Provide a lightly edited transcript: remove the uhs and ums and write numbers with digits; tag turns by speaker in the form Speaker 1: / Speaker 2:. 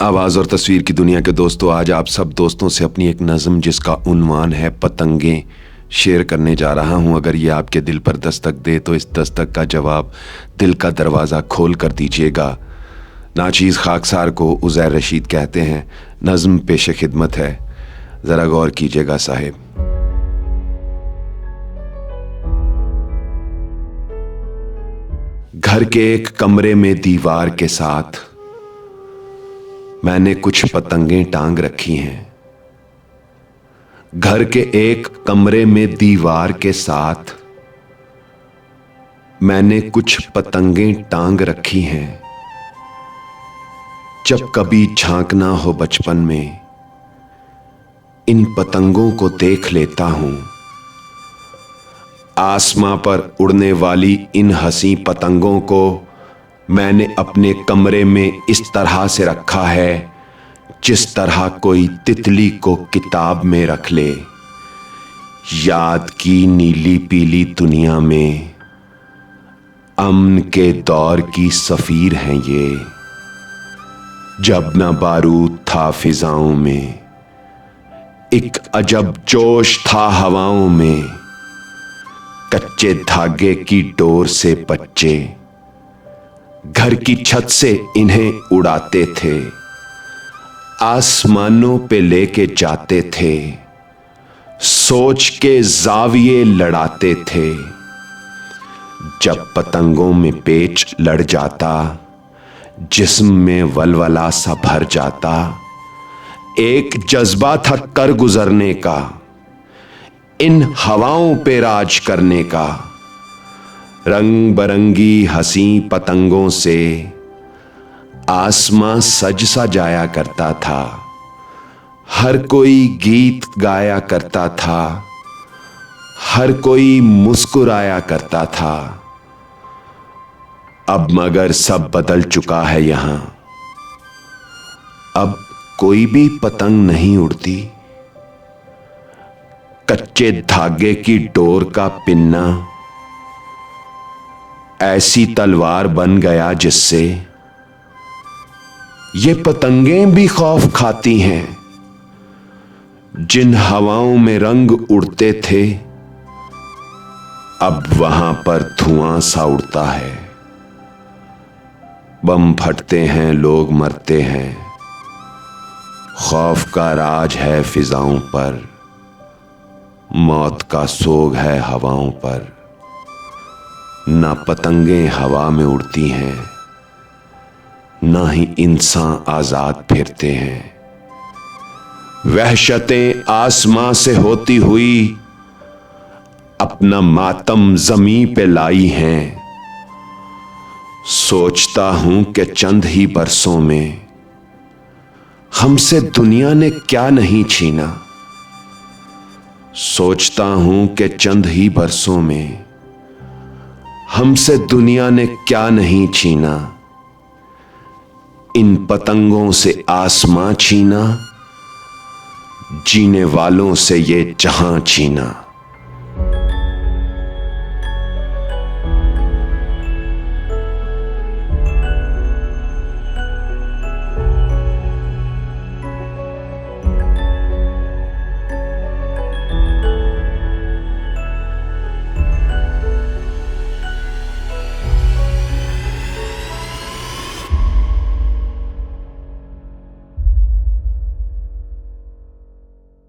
Speaker 1: आवाज़ और तस्वीर की दुनिया के दोस्तों, आज आप सब दोस्तों से अपनी एक नज़म जिसका उन्वान है पतंगें शेयर करने जा रहा हूं। अगर ये आपके दिल पर दस्तक दे तो इस दस्तक का जवाब दिल का दरवाज़ा खोल कर दीजिएगा। नाचीज़ खाकसार को उज़ैर रशीद कहते हैं। नज़म पेश खिदमत है, ज़रा गौर कीजिएगा साहिब। घर के एक कमरे में दीवार के साथ मैंने कुछ पतंगें टांग रखी हैं। घर के एक कमरे में दीवार के साथ मैंने कुछ पतंगें टांग रखी हैं। जब कभी झांकना हो बचपन में इन पतंगों को देख लेता हूं। आसमां पर उड़ने वाली इन हंसी पतंगों को मैंने अपने कमरे में इस तरह से रखा है जिस तरह कोई तितली को किताब में रख ले। याद की नीली पीली दुनिया में अमन के दौर की सफीर हैं ये। जब न बारूद था फिजाओं में, एक अजब जोश था हवाओं में। कच्चे धागे की डोर से बच्चे घर की छत से इन्हें उड़ाते थे, आसमानों पे लेके जाते थे, सोच के जाविये लड़ाते थे। जब पतंगों में पेच लड़ जाता, जिस्म में वलवला सा भर जाता। एक जज्बा था कर गुजरने का, इन हवाओं पे राज करने का। रंग बरंगी हंसी पतंगों से आसमां सज सा जाया करता था। हर कोई गीत गाया करता था, हर कोई मुस्कुराया करता था। अब मगर सब बदल चुका है यहां। अब कोई भी पतंग नहीं उड़ती। कच्चे धागे की डोर का पिन्ना ऐसी तलवार बन गया जिससे ये पतंगें भी खौफ खाती हैं। जिन हवाओं में रंग उड़ते थे अब वहां पर धुआं सा उड़ता है। बम फटते हैं, लोग मरते हैं, खौफ का राज है फिजाओं पर। मौत का सोग है हवाओं पर। ना पतंगें हवा में उड़ती हैं, ना ही इंसान आजाद फिरते हैं। वहशतें आसमां से होती हुई अपना मातम ज़मीं पे लाई हैं। सोचता हूं कि चंद ही बरसों में हमसे दुनिया ने क्या नहीं छीना। सोचता हूं कि चंद ही बरसों में हमसे दुनिया ने क्या नहीं छीना। इन पतंगों से आसमां छीना, जीने वालों से ये जहां छीना।